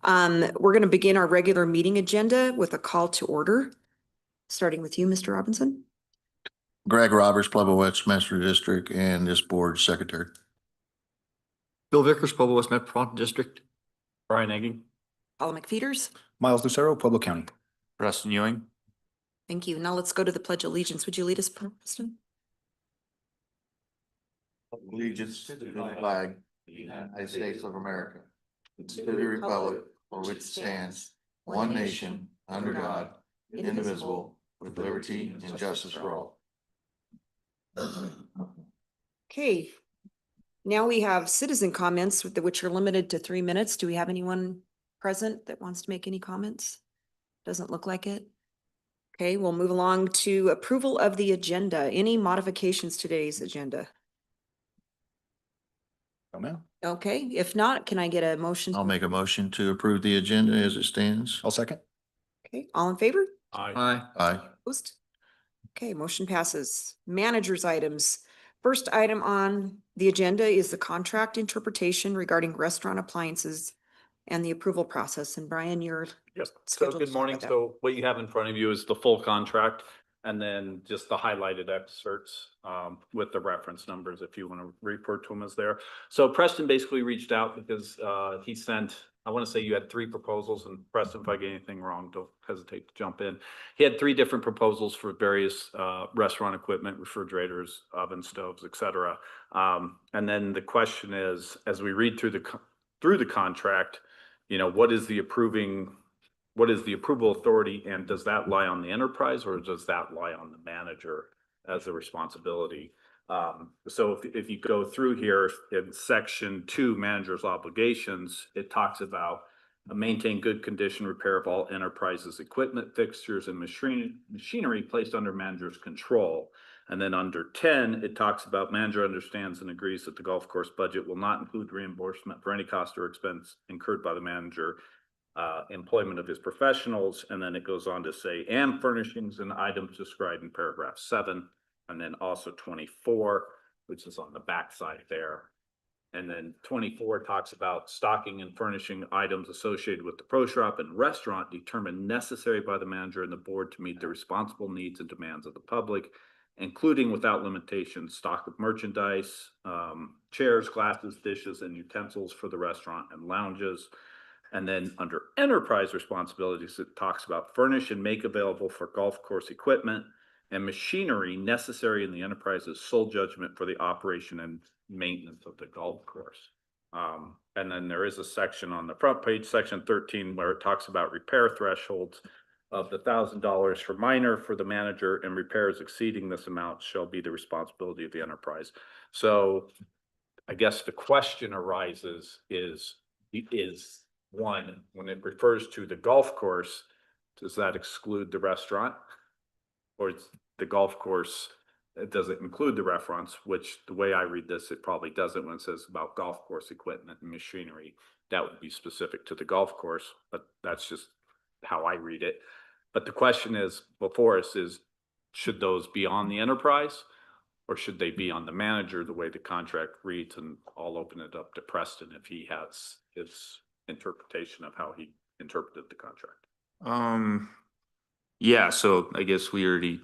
We're going to begin our regular meeting agenda with a call to order. Starting with you, Mr. Robinson. Greg Roberts, Pueblo West Master District, and this board secretary. Bill Vickers, Pueblo West Metropolitan District. Brian Egging. Paula McFeeters. Miles Lucero, Pueblo County. Preston Ewing. Thank you. Now let's go to the Pledge of Allegiance. Would you lead us, Preston? Allegiance to the flag of the United States of America, and to the republic for which stands one nation under God, indivisible, with liberty and justice for all. Okay. Now we have citizen comments which are limited to 3 minutes. Do we have anyone present that wants to make any comments? Doesn't look like it. Okay, we'll move along to approval of the agenda. Any modifications to today's agenda? Oh, man. Okay, if not, can I get a motion? I'll make a motion to approve the agenda as it stands. I'll second. Okay, all in favor? Aye. Aye. Opposed? Okay, motion passes. Managers items. First item on the agenda is the contract interpretation regarding restaurant appliances and the approval process. And Brian, you're Yes. So scheduled to good talk morning. about that. So what you have in front of you is the full contract and then just the highlighted excerpts with the reference numbers if you want to refer to them as there. So Preston basically reached out because he sent, I want to say you had 3 proposals, and Preston, if I get anything wrong, don't hesitate to jump in. He had 3 different proposals for various restaurant equipment, refrigerators, oven stoves, etc. And then the question is, as we read through the contract, you know, what is the approval authority, and does that lie on the enterprise or does that lie on the manager as a responsibility? So if you go through here in section 2, manager's obligations, it talks about maintain good condition repair of all enterprises equipment, fixtures, and machinery placed under manager's control. And then under 10, it talks about manager understands and agrees that the golf course budget will not include reimbursement for any cost or expense incurred by the manager, employment of his professionals. And then it goes on to say, and furnishings and items described in paragraph 7. And then also 24, which is on the back side there. And then 24 talks about stocking and furnishing items associated with the pro shop and restaurant determined necessary by the manager and the board to meet the responsible needs and demands of the public, including without limitation stock of merchandise, chairs, glasses, dishes, and utensils for the restaurant and lounges. And then under enterprise responsibilities, it talks about furnish and make available for golf course equipment and machinery necessary in the enterprise's sole judgment for the operation and maintenance of the golf course. And then there is a section on the front page, section 13, where it talks about repair thresholds of the $1,000 for minor for the manager, and repairs exceeding this amount shall be the responsibility of the enterprise. So I guess the question arises is one, when it refers to the golf course, does that exclude the restaurant? Or it's the golf course, does it include the restaurants, which the way I read this, it probably doesn't when it says about golf course equipment and machinery. That would be specific to the golf course, but that's just how I read it. But the question is before us is, should those be on the enterprise or should they be on the manager the way the contract reads? And I'll open it up to Preston if he has his interpretation of how he interpreted the contract. Yeah, so I guess we already,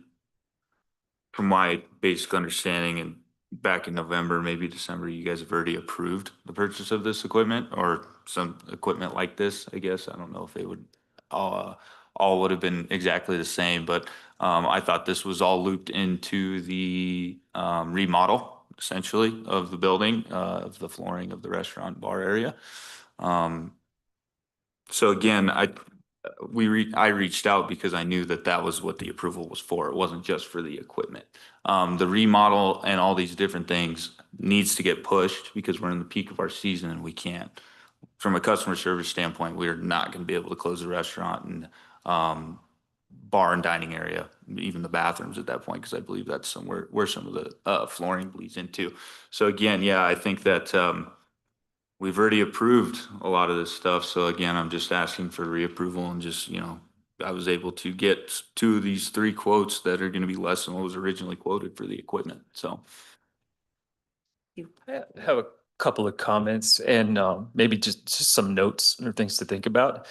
from my basic understanding, and back in November, maybe December, you guys have already approved the purchase of this equipment or some equipment like this, I guess. I don't know if they would all would have been exactly the same, but I thought this was all looped into the remodel, essentially, of the building, of the flooring of the restaurant bar area. So again, I reached out because I knew that that was what the approval was for. It wasn't just for the equipment. The remodel and all these different things needs to get pushed because we're in the peak of our season and we can't. From a customer service standpoint, we're not going to be able to close the restaurant and bar and dining area, even the bathrooms at that point, because I believe that's somewhere where some of the flooring bleeds into. So again, yeah, I think that we've already approved a lot of this stuff. So again, I'm just asking for reapproval and just, you know, I was able to get 2 of these 3 quotes that are going to be less than what was originally quoted for the equipment. So I have a couple of comments and maybe just some notes or things to think about.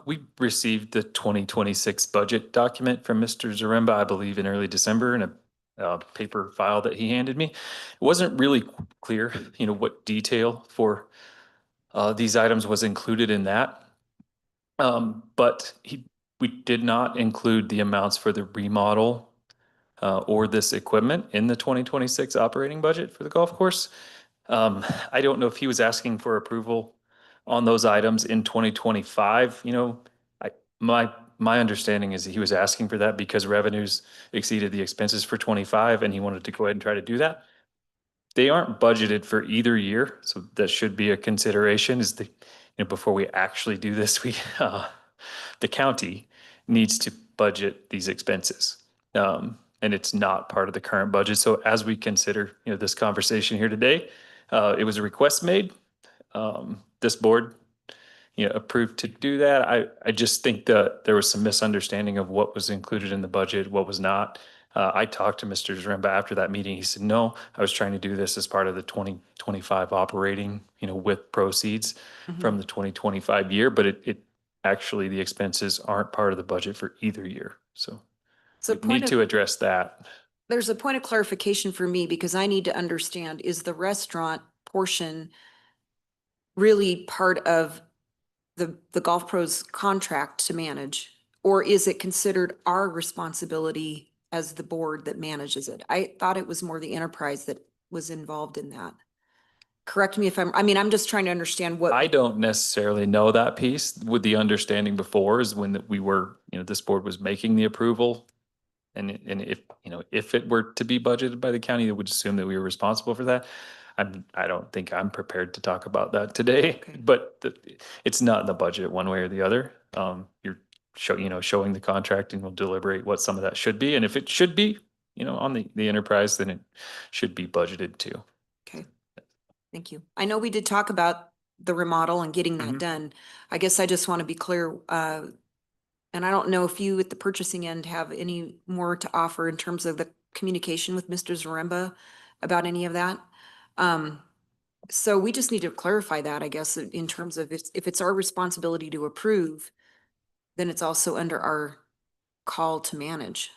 We received the 2026 budget document from Mr. Zaremba, I believe, in early December in a paper file that he handed me. It wasn't really clear, what detail for these items was included in that. But we did not include the amounts for the remodel or this equipment in the 2026 operating budget for the golf course. I don't know if he was asking for approval on those items in 2025. My understanding is that he was asking for that because revenues exceeded the expenses for 25 and he wanted to go ahead and try to do that. They aren't budgeted for either year, so that should be a consideration is before we actually do this, the county needs to budget these expenses. And it's not part of the current budget. So as we consider, this conversation here today, it was a request made. This board, approved to do that. I just think that there was some misunderstanding of what was included in the budget, what was not. I talked to Mr. Zaremba after that meeting. He said, no, I was trying to do this as part of the 2025 operating, with proceeds from the 2025 year, but it actually, the expenses aren't part of the budget for either year. So So we need to address that. there's a point of clarification for me because I need to understand, is the restaurant portion really part of the Golf Pros contract to manage? Or is it considered our responsibility as the board that manages it? I thought it was more the enterprise that was involved in that. Correct me if I'm just trying to understand what. I don't necessarily know that piece. With the understanding before is when we were, this board was making the approval. And if it were to be budgeted by the county, it would assume that we were responsible for that. I don't think I'm prepared to talk about that today, Okay. but it's not in the budget one way or the other. You're showing the contract and we'll deliberate what some of that should be. And if it should be, on the enterprise, then it should be budgeted too. Okay, thank you. I know we did talk about the remodel and getting that Mhm. done. I guess I just want to be clear, and I don't know if you at the purchasing end have any more to offer in terms of the communication with Mr. Zaremba about any of that. So we just need to clarify that, I guess, in terms of if it's our responsibility to approve, then it's also under our call to manage.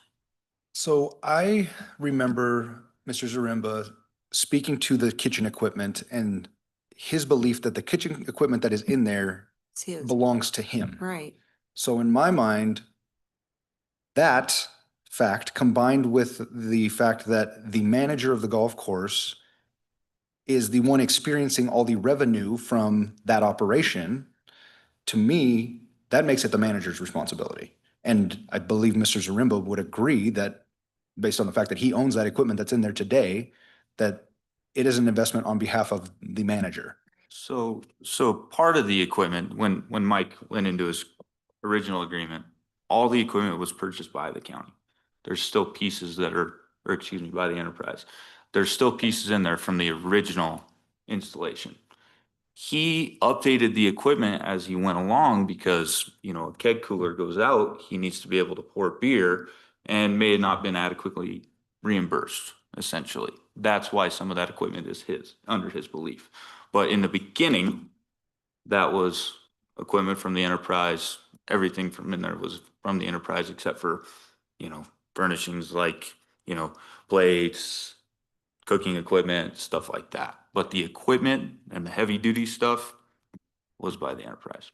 So I remember Mr. Zaremba speaking to the kitchen equipment and his belief that the kitchen equipment that is in there It's his, belongs to him. right? So in my mind, that fact combined with the fact that the manager of the golf course is the one experiencing all the revenue from that operation, to me, that makes it the manager's responsibility. And I believe Mr. Zaremba would agree that based on the fact that he owns that equipment that's in there today, that it is an investment on behalf of the manager. So part of the equipment, when Mike went into his original agreement, all the equipment was purchased by the county. There's still pieces that are, or excuse me, by the enterprise. There's still pieces in there from the original installation. He updated the equipment as he went along because, a keg cooler goes out, he needs to be able to pour beer and may have not been adequately reimbursed, essentially. That's why some of that equipment is under his belief. But in the beginning, that was equipment from the enterprise. Everything from in there was from the enterprise except for, furnishings like, plates, cooking equipment, stuff like that. But the equipment and the heavy duty stuff was by the enterprise.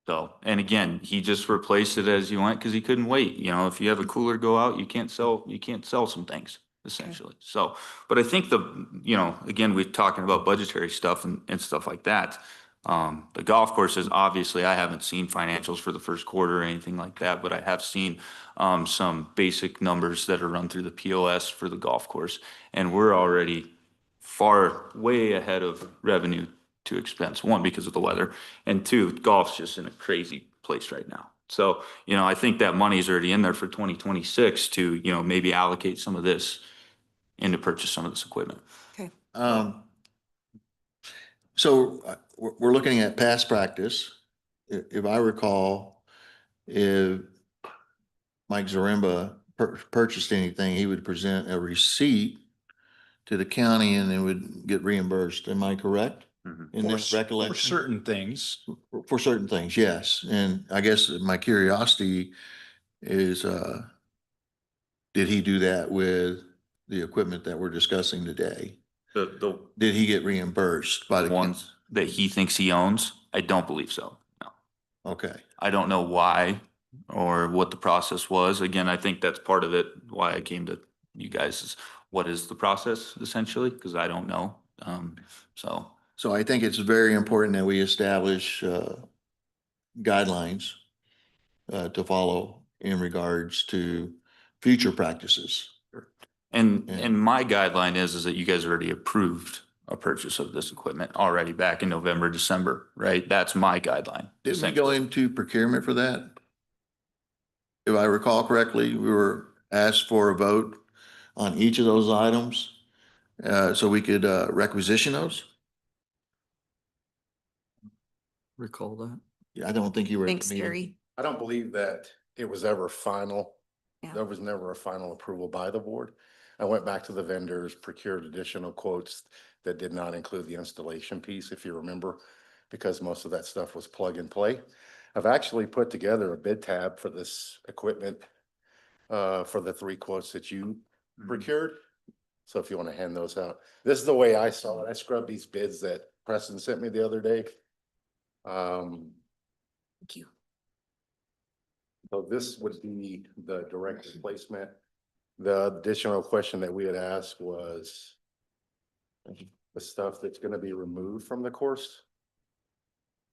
So, and again, he just replaced it as he went because he couldn't wait. If you have a cooler go out, you can't sell some things essentially. So, but I think again, we're talking about budgetary stuff and stuff like that. The golf courses, obviously, I haven't seen financials for the first quarter or anything like that, but I have seen some basic numbers that are run through the POS for the golf course. And we're already way ahead of revenue to expense. One, because of the weather, and two, golf's just in a crazy place right now. So, I think that money is already in there for 2026 to, maybe allocate some of this and to purchase some of this equipment. Okay. So we're looking at past practice. If I recall, if Mike Zaremba purchased anything, he would present a receipt to the county and it would get reimbursed. Am I correct? Mhm. In this For recollection? certain things, For certain things, yes. And I guess my curiosity is, did he do that with the equipment that we're discussing today? The Did he get reimbursed by the ones that he thinks he owns, I don't believe so. No. Okay, I don't know why or what the process was. Again, I think that's part of it, why I came to you guys is what is the process essentially? Because I don't know. So, so I think it's very important that we establish, guidelines, to follow in regards to future practices. and my guideline is that you guys already approved a purchase of this equipment already back in November, December, right? That's my guideline. Didn't we go essentially. into procurement for that? If I recall correctly, we were asked for a vote on each of those items, so we could, requisition those? Recall that. Yeah, I don't think you were. at the Thanks, meeting. Terry. I don't believe that it was ever final. Yeah. There was never a final approval by the board. I went back to the vendors, procured additional quotes that did not include the installation piece, if you remember, because most of that stuff was plug and play. I've actually put together a bid tab for this equipment for the 3 quotes that you procured. So if you want to hand those out, this is the way I saw it. I scrubbed these bids that Preston sent me the other day. Thank you. So this would be the direct replacement. The additional question that we had asked was the stuff that's gonna be removed from the course.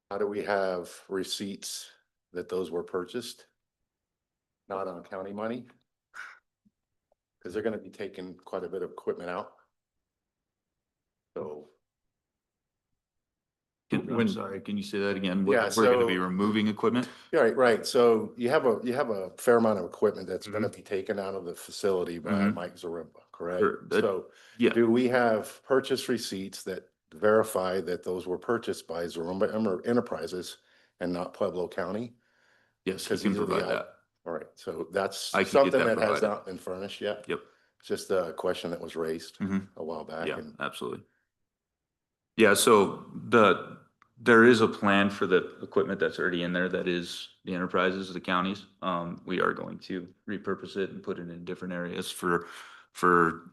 How do we have receipts that those were purchased? Not on county money? Cause they're gonna be taking quite a bit of equipment out. So, I'm sorry, can you say that again? Yeah, We're gonna be so- removing equipment? yeah, right. So you have a fair amount of equipment that's gonna be taken out of the facility by Mhm. Mike Zaremba, correct? Sure, that- So Yeah, do we have purchase receipts that verify that those were purchased by Zaremba Enterprises and not Pueblo County? yes, you Because can these are the provide out- that. All right, so that's I can get something that that has provided. not been furnished yet. Yep. It's just a question that was raised Mhm. a while back. Yeah, And absolutely. Yeah, so there is a plan for the equipment that's already in there that is the enterprises, the counties. We are going to repurpose it and put it in different areas for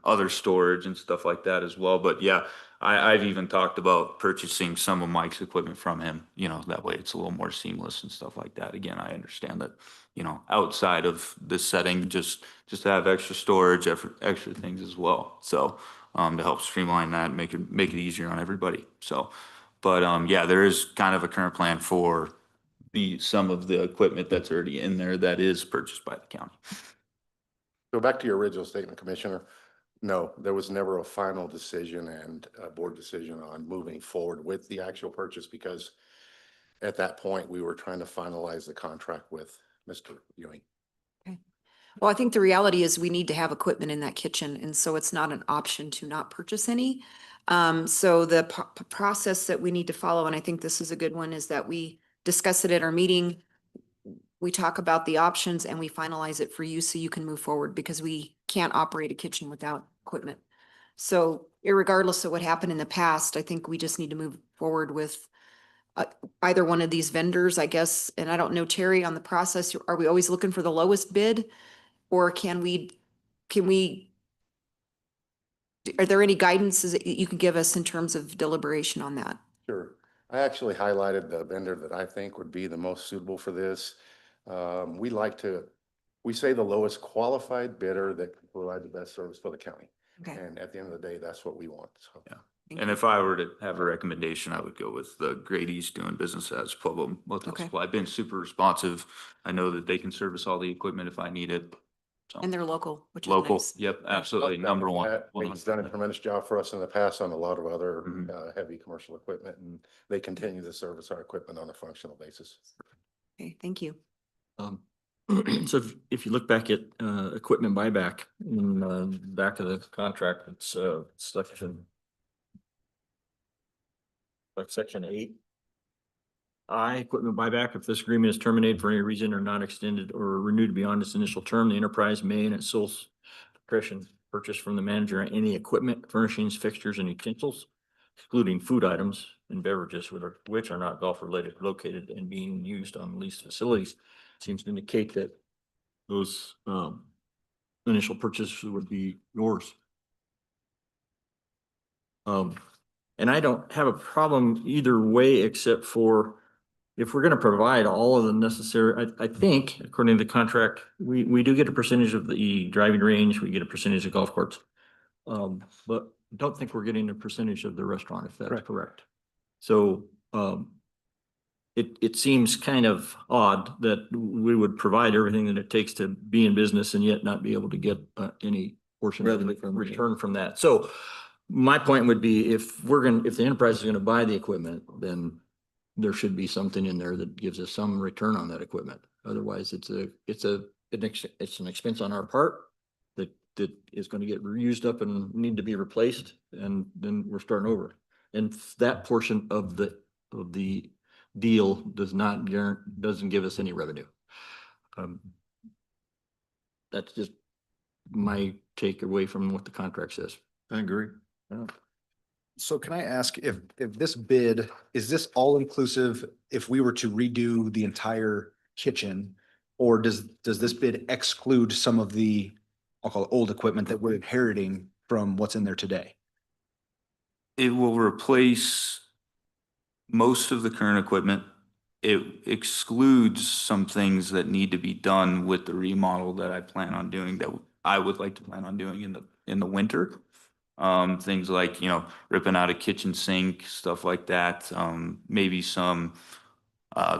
other storage and stuff like that as well. But yeah, I've even talked about purchasing some of Mike's equipment from him, that way it's a little more seamless and stuff like that. Again, I understand that, outside of this setting, just to have extra storage, extra things as well. So, to help streamline that, make it easier on everybody. So, but, yeah, there is kind of a current plan for some of the equipment that's already in there that is purchased by the county. go back to your original statement, Commissioner. No, there was never a final decision and a board decision on moving forward with the actual purchase because at that point, we were trying to finalize the contract with Mr. Ewing. Well, I think the reality is we need to have equipment in that kitchen, and so it's not an option to not purchase any. So the process that we need to follow, and I think this is a good one, is that we discuss it at our meeting. We talk about the options and we finalize it for you so you can move forward because we can't operate a kitchen without equipment. So irregardless of what happened in the past, I think we just need to move forward with either one of these vendors, I guess. And I don't know, Terry, on the process, are we always looking for the lowest bid? Or can we, are there any guidances that you can give us in terms of deliberation on that? Sure. I actually highlighted the vendor that I think would be the most suitable for this. We say the lowest qualified bidder that can provide the best service for the county. Okay. And at the end of the day, that's what we want. So. Yeah. Thank And you. if I were to have a recommendation, I would go with the Great East doing business as Pueblo Motel Okay. Supply. I've been super responsive. I know that they can service all the equipment if I need it. So, And they're local, which is local, nice. yep, absolutely, number one. He's done a tremendous job for us in the past on a lot of other Mhm. heavy commercial equipment, and they continue to service our equipment on a functional basis. Okay, thank you. So if you look back at equipment buyback in back of the contract, it's section 8. Equipment buyback, if this agreement is terminated for any reason or not extended or renewed beyond its initial term, the enterprise may in its sole discretion purchase from the manager any equipment, furnishings, fixtures, and utensils, excluding food items and beverages which are not golf related, located and being used on leased facilities, seems to indicate that those initial purchases would be yours. And I don't have a problem either way, except for if we're gonna provide all of the necessary, I think, according to the contract, we do get a percentage of the driving range, we get a percentage of golf courts. But don't think we're getting a percentage of the restaurant, if that's Correct. correct. So, it seems kind of odd that we would provide everything that it takes to be in business and yet not be able to get any portion of Revenue the from it. return from that. So my point would be if the enterprise is gonna buy the equipment, then there should be something in there that gives us some return on that equipment. Otherwise, it's an expense on our part that is gonna get used up and need to be replaced, and then we're starting over. And that portion of the deal doesn't give us any revenue. That's just my take away from what the contract says. I agree. So can I ask if this bid, is this all inclusive if we were to redo the entire kitchen? Or does this bid exclude some of the, I'll call it old equipment that we're inheriting from what's in there today? It will replace most of the current equipment. It excludes some things that need to be done with the remodel that I plan on doing, that I would like to plan on doing in the winter. Things like, ripping out a kitchen sink, stuff like that. Maybe some,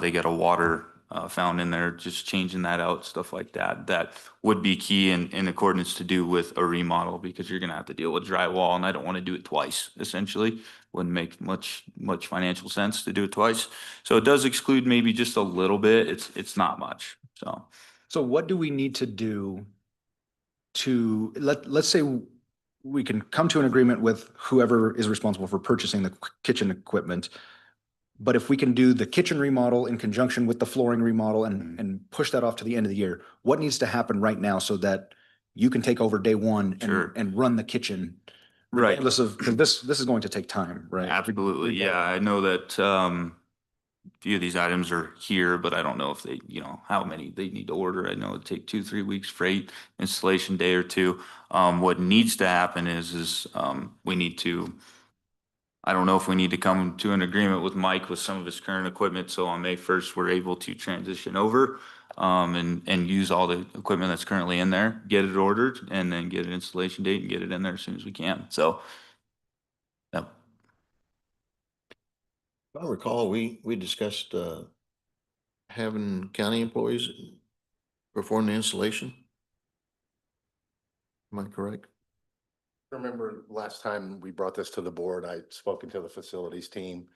they got a water fountain in there, just changing that out, stuff like that. That would be key in accordance to do with a remodel, because you're gonna have to deal with drywall, and I don't want to do it twice, essentially. Wouldn't make much financial sense to do it twice. So it does exclude maybe just a little bit. It's not much, so. So what do we need to do to, let's say we can come to an agreement with whoever is responsible for purchasing the kitchen equipment. But if we can do the kitchen remodel in conjunction with the flooring remodel and push that off to the end of the year, what needs to happen right now so that you can take over day one Sure. and run the kitchen? Right. Regardless of, because this is going to take time, right? Absolutely, yeah, I know that, a few of these items are here, but I don't know if they, how many they need to order. I know it'd take 2-3 weeks freight, installation day or two. What needs to happen is we need to, I don't know if we need to come to an agreement with Mike with some of his current equipment, so on May 1st, we're able to transition over and use all the equipment that's currently in there, get it ordered, and then get an installation date and get it in there as soon as we can, so. Yep. If I recall, we discussed having county employees perform the installation. Am I correct? Remember last time we brought this to the board, I'd spoken to the facilities team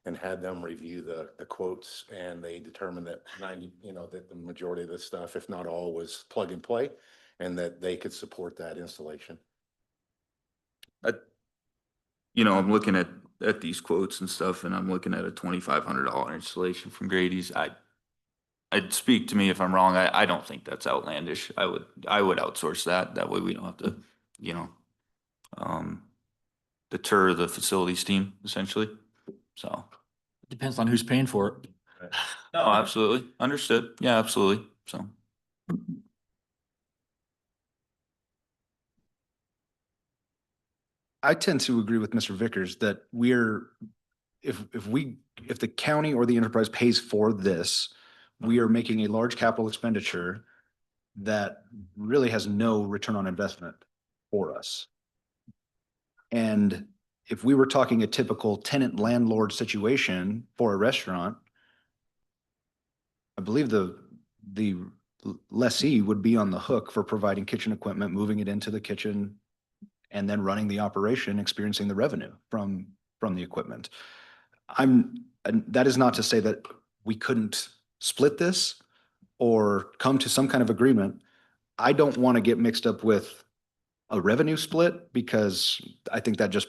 and had them review the quotes, and they determined that 90, that the majority of this stuff, if not all, was plug and play, and that they could support that installation. I'm looking at these quotes and stuff, and I'm looking at a $2,500 installation from Grady's. I'd speak to me if I'm wrong. I don't think that's outlandish. I would outsource that. That way we don't have to, deter the facilities team, essentially. So. Depends on who's paying for it. No, absolutely. Understood. Yeah, absolutely. So. I tend to agree with Mr. Vickers that if the county or the enterprise pays for this, we are making a large capital expenditure that really has no return on investment for us. And if we were talking a typical tenant landlord situation for a restaurant, I believe the lessee would be on the hook for providing kitchen equipment, moving it into the kitchen, and then running the operation, experiencing the revenue from the equipment. That is not to say that we couldn't split this or come to some kind of agreement. I don't want to get mixed up with a revenue split, because I think that just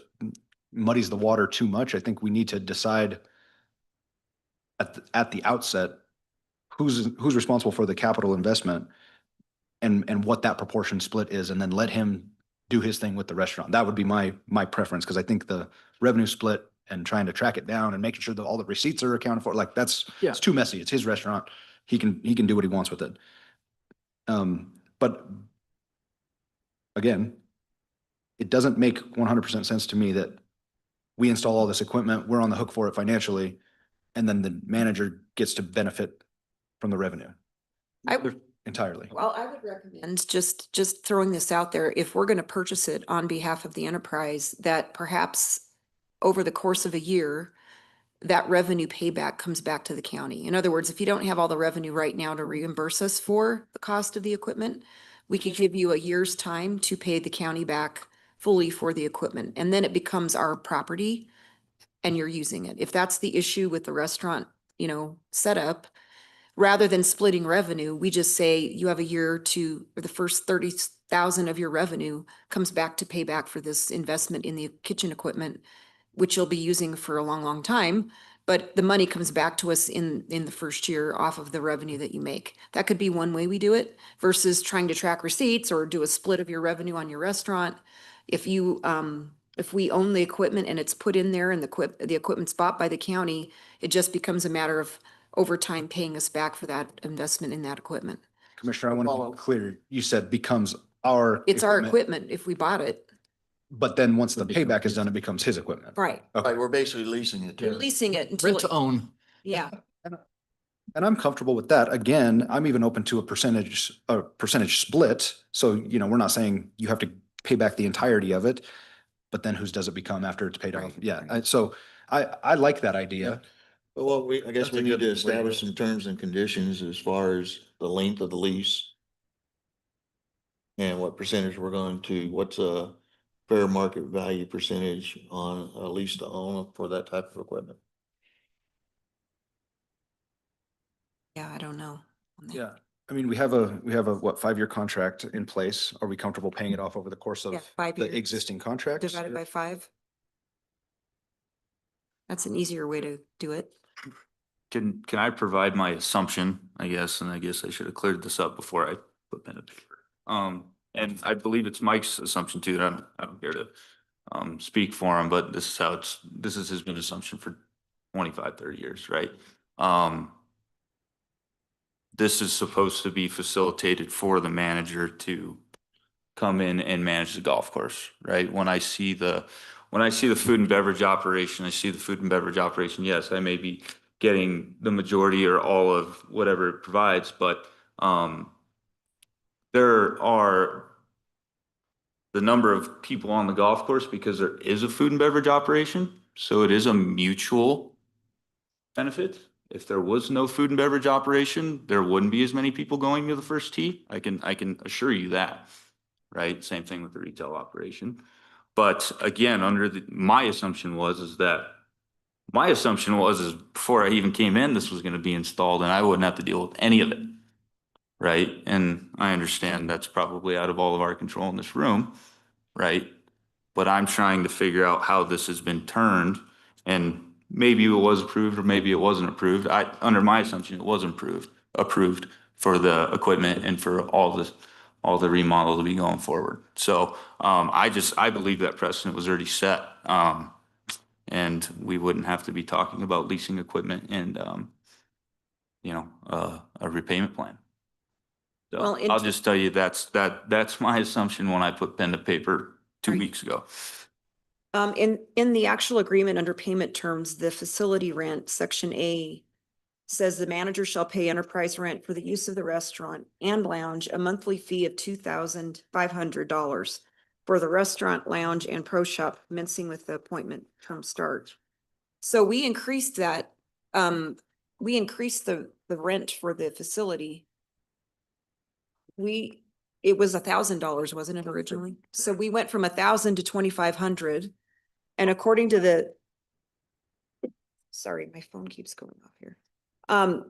muddies the water too much. I think we need to decide at the outset who's responsible for the capital investment and what that proportion split is, and then let him do his thing with the restaurant. That would be my preference, because I think the revenue split and trying to track it down and making sure that all the receipts are accounted for, like Yeah. it's too messy. It's his restaurant. He can do what he wants with it. But again, it doesn't make 100% sense to me that we install all this equipment, we're on the hook for it financially, and then the manager gets to benefit from the revenue entirely. Well, I would recommend just throwing this out there, if we're gonna purchase it on behalf of the enterprise, that perhaps over the course of a year, that revenue payback comes back to the county. In other words, if you don't have all the revenue right now to reimburse us for the cost of the equipment, we could give you a year's time to pay the county back fully for the equipment, and then it becomes our property and you're using it. If that's the issue with the restaurant, setup, rather than splitting revenue, we just say you have a year to, or the first 30,000 of your revenue comes back to pay back for this investment in the kitchen equipment, which you'll be using for a long, long time. But the money comes back to us in the first year off of the revenue that you make. That could be one way we do it versus trying to track receipts or do a split of your revenue on your restaurant. If you, if we own the equipment and it's put in there and the equipment's bought by the county, it just becomes a matter of over time paying us back for that investment in that equipment. Commissioner, I want to be clear. You said becomes our. It's our equipment if we bought it. But then once the payback is done, it becomes his equipment. Right. Okay. Like, we're basically leasing it You're to. leasing it until, Rent to own. yeah. And I'm comfortable with that. Again, I'm even open to a percentage split. So, we're not saying you have to pay back the entirety of it, but then whose does it become after it's paid off? Yeah. So I like that idea. Well, I guess That's we a need good to way to establish go. some terms and conditions as far as the length of the lease. And what percentage we're going to, what's a fair market value percentage on a lease to own for that type of equipment? Yeah, I don't know. Yeah. I mean, we have a what, 5-year contract in place. Are we comfortable paying it off over the course Yeah, of 5 the years. existing contracts? Divided by 5. That's an easier way to do it. Can I provide my assumption, I guess, and I guess I should have cleared this up before I put pen to paper. And I believe it's Mike's assumption too, and I don't care to speak for him, but this is his been assumption for 25, 30 years, right? This is supposed to be facilitated for the manager to come in and manage the golf course, right? When I see the food and beverage operation, yes, I may be getting the majority or all of whatever it provides, but there are the number of people on the golf course because there is a food and beverage operation, so it is a mutual benefit. If there was no food and beverage operation, there wouldn't be as many people going to the first tee. I can assure you that, right? Same thing with the retail operation. But again, my assumption was before I even came in, this was going to be installed and I wouldn't have to deal with any of it. Right. And I understand that's probably out of all of our control in this room. Right. But I'm trying to figure out how this has been turned, and maybe it was approved or maybe it wasn't approved. Under my assumption, it was approved for the equipment and for all the remodel to be going forward. So I believe that precedent was already set. And we wouldn't have to be talking about leasing equipment and a repayment plan. So Well, I'll just tell you that's my assumption when I put pen to paper 2 Right. weeks ago. In the actual agreement under payment terms, the facility rent, section A, says the manager shall pay enterprise rent for the use of the restaurant and lounge, a monthly fee of $2,500 for the restaurant, lounge, and pro shop commencing with the appointment term start. So we increased that, we increased the rent for the facility. It was $1,000, wasn't it originally? So we went from 1,000 to 2,500. And according to sorry, my phone keeps going off here.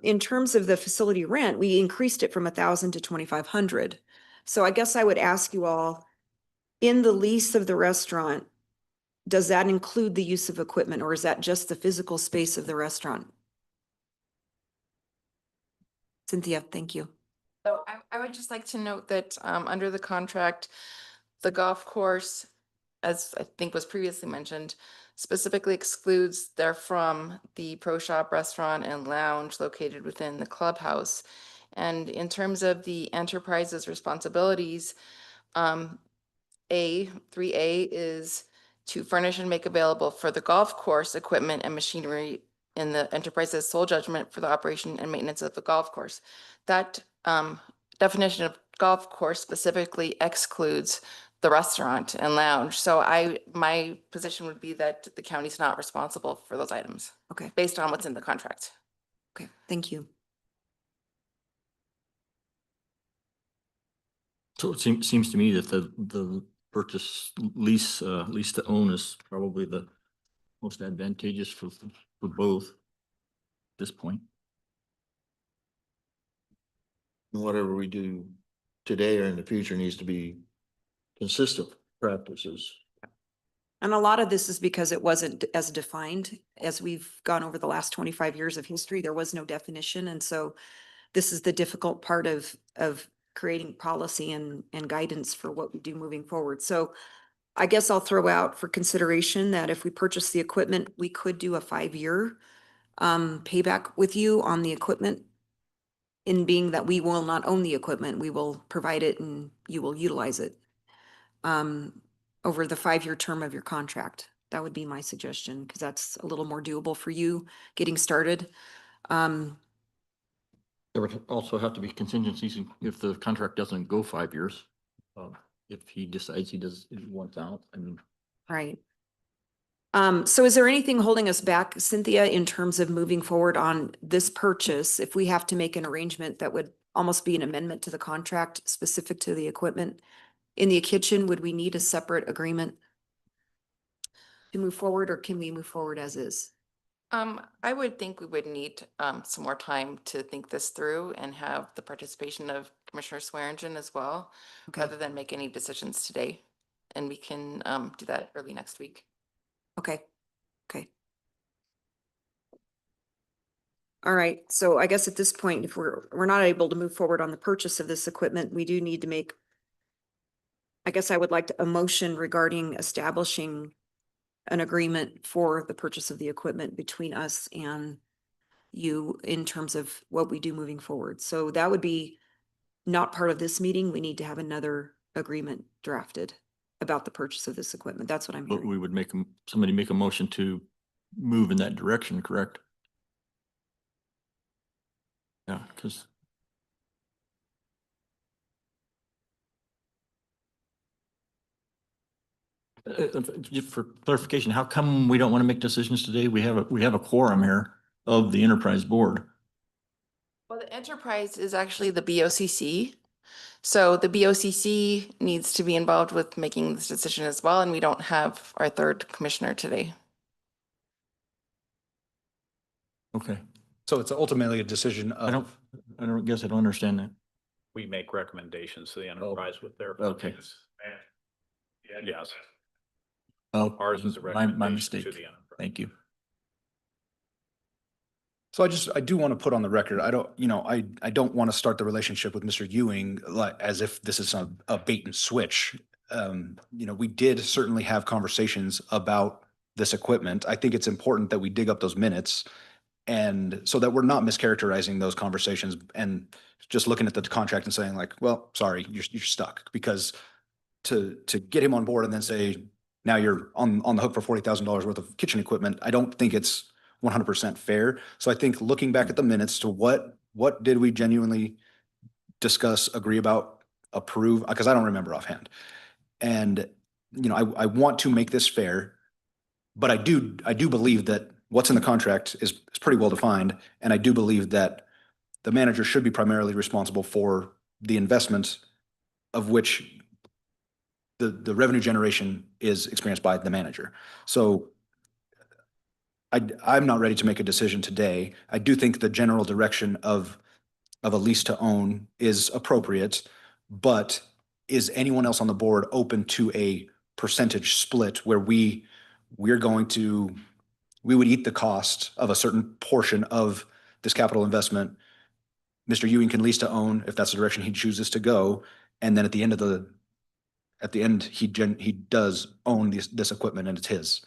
In terms of the facility rent, we increased it from 1,000 to 2,500. So I guess I would ask you all, in the lease of the restaurant, does that include the use of equipment, or is that just the physical space of the restaurant? Cynthia, thank you. So I would just like to note that under the contract, the golf course, as I think was previously mentioned, specifically excludes therefrom the Pro Shop restaurant and lounge located within the clubhouse. And in terms of the enterprise's responsibilities, 3A is to furnish and make available for the golf course equipment and machinery in the enterprise's sole judgment for the operation and maintenance of the golf course. That definition of golf course specifically excludes the restaurant and lounge. So my position would be that the county's not responsible for those items Okay, based on what's in the contract. okay, thank you. So it seems to me that the purchase lease to own is probably the most advantageous for both at this point. Whatever we do today or in the future needs to be consistent practices. And a lot of this is because it wasn't as defined as we've gone over the last 25 years of history. There was no definition. And so this is the difficult part of creating policy and guidance for what we do moving forward. So I guess I'll throw out for consideration that if we purchase the equipment, we could do a 5-year payback with you on the equipment, in being that we will not own the equipment, we will provide it and you will utilize it over the 5-year term of your contract. That would be my suggestion, because that's a little more doable for you getting started. There would also have to be contingencies if the contract doesn't go 5 years. If he decides he wants out, I mean. Right. So is there anything holding us back, Cynthia, in terms of moving forward on this purchase? If we have to make an arrangement that would almost be an amendment to the contract specific to the equipment in the kitchen, would we need a separate agreement to move forward, or can we move forward as is? I would think we would need some more time to think this through and have the participation of Commissioner Swearingen as well, Okay. rather than make any decisions today. And we can do that early next week. Okay, okay. All right, so I guess at this point, if we're not able to move forward on the purchase of this equipment, we do need to make, I guess I would like a motion regarding establishing an agreement for the purchase of the equipment between us and you in terms of what we do moving forward. So that would be not part of this meeting. We need to have another agreement drafted about the purchase of this equipment. That's what I'm But hearing. we would somebody make a motion to move in that direction, correct? Yeah, because. Just for clarification, how come we don't want to make decisions today? We have a quorum here of the enterprise board. Well, the enterprise is actually the BOCC. So the BOCC needs to be involved with making this decision as well, and we don't have our third commissioner today. Okay, So it's ultimately a decision I don't understand that. We make recommendations to the enterprise with their. Okay. findings. Yes, Oh, ours is a my recommendation mistake. to the enterprise. Thank you. So I do want to put on the record, I don't want to start the relationship with Mr. Ewing like as if this is a bait and switch. We did certainly have conversations about this equipment. I think it's important that we dig up those minutes, and so that we're not mischaracterizing those conversations and just looking at the contract and saying like, well, sorry, you're stuck. Because to get him on board and then say, now you're on the hook for $40,000 worth of kitchen equipment, I don't think it's 100% fair. So I think looking back at the minutes to what did we genuinely discuss, agree about, approve? Because I don't remember offhand. And, I want to make this fair, but I do believe that what's in the contract is pretty well defined. And I do believe that the manager should be primarily responsible for the investment, of which the revenue generation is experienced by the manager. So I'm not ready to make a decision today. I do think the general direction of a lease to own is appropriate, but is anyone else on the board open to a percentage split where we would eat the cost of a certain portion of this capital investment? Mr. Ewing can lease to own if that's the direction he chooses to go. And then at the end of at the end, he does own this equipment and it's his.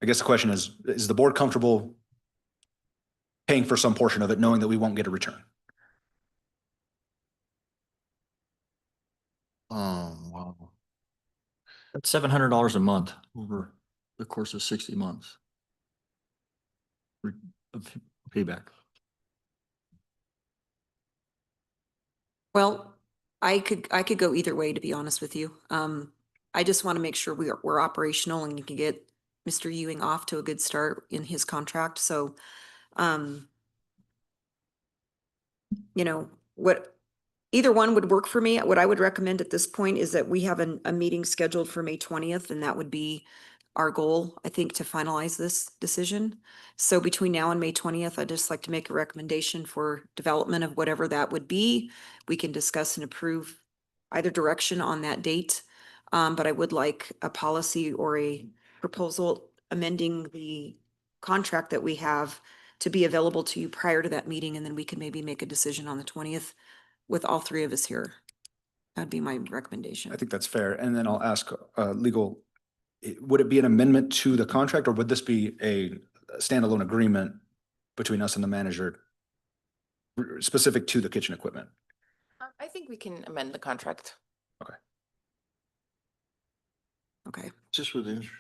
I guess the question is the board comfortable paying for some portion of it, knowing that we won't get a return? Wow. That's $700 a month over the course of 60 months. Of payback. Well, I could go either way, to be honest with you. I just want to make sure we're operational and you can get Mr. Ewing off to a good start in his contract. So, you know, either one would work for me. What I would recommend at this point is that we have a meeting scheduled for May 20th, and that would be our goal, I think, to finalize this decision. So between now and May 20th, I'd just like to make a recommendation for development of whatever that would be. We can discuss and approve either direction on that date. But I would like a policy or a proposal amending the contract that we have to be available to you prior to that meeting, and then we can maybe make a decision on the 20th with all three of us here. That'd be my recommendation. I think that's fair. And then I'll ask legal, would it be an amendment to the contract, or would this be a standalone agreement between us and the manager specific to the kitchen equipment? I think we can amend the contract. Okay. Just with interest?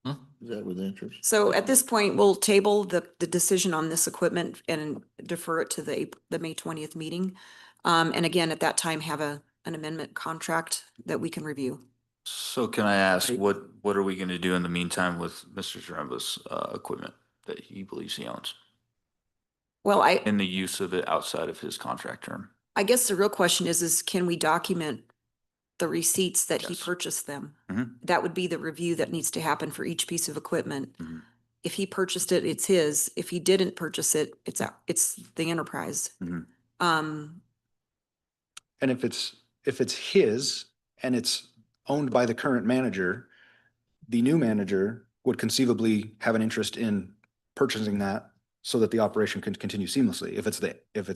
Huh? Is that with interest? So at this point, we'll table the decision on this equipment and defer it to the May 20th meeting. And again, at that time, have an amendment contract that we can review. So can I ask, Right. what are we gonna do in the meantime with Mr. Zaremba's equipment that he believes he owns? Well, And the use of it outside of his contract term? I guess the real question is can we document the receipts that he Yes. purchased them? Mhm. That would be the review that needs to happen for each piece of equipment. Mhm. If he purchased it, it's his. If he didn't purchase it, it's the enterprise. Mhm. And if it's his and it's owned by the current manager, the new manager would conceivably have an interest in purchasing that so that the operation can continue seamlessly. If it's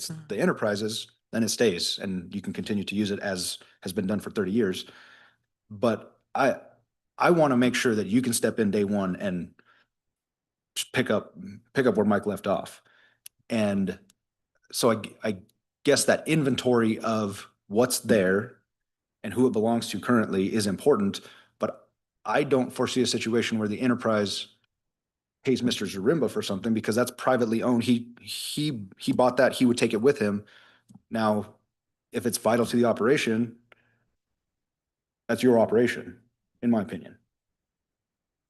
the enterprises, then it stays and you can continue to use it as has been done for 30 years. But I want to make sure that you can step in day one and just pick up where Mike left off. And so I guess that inventory of what's there and who it belongs to currently is important, but I don't foresee a situation where the enterprise pays Mr. Zaremba for something because that's privately owned. He bought that, he would take it with him. Now, if it's vital to the operation, that's your operation, in my opinion.